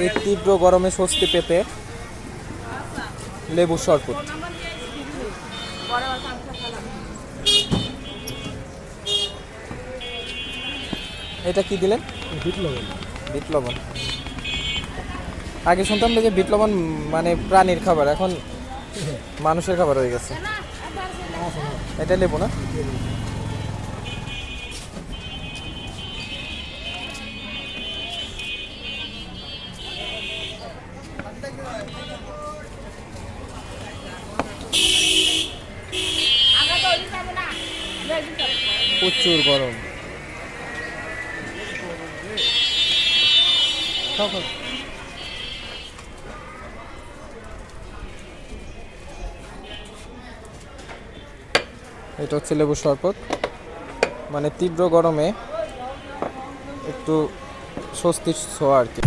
এই তীব্র গরমে স্বস্তি পেতে লেবুর শরবত। এটা কি দিলেন? বিট লবণ। বিট লবণ। আগে শুনতাম যে বিট লবণ মানে প্রাণীর খাবার, এখন মানুষের খাবার হয়ে গেছে। এটা লেবু না? প্রচুর গরম। এটা হচ্ছে লেবুর শরবত, মানে তীব্র গরমে একটু স্বস্তির ছোঁয়া আর কি।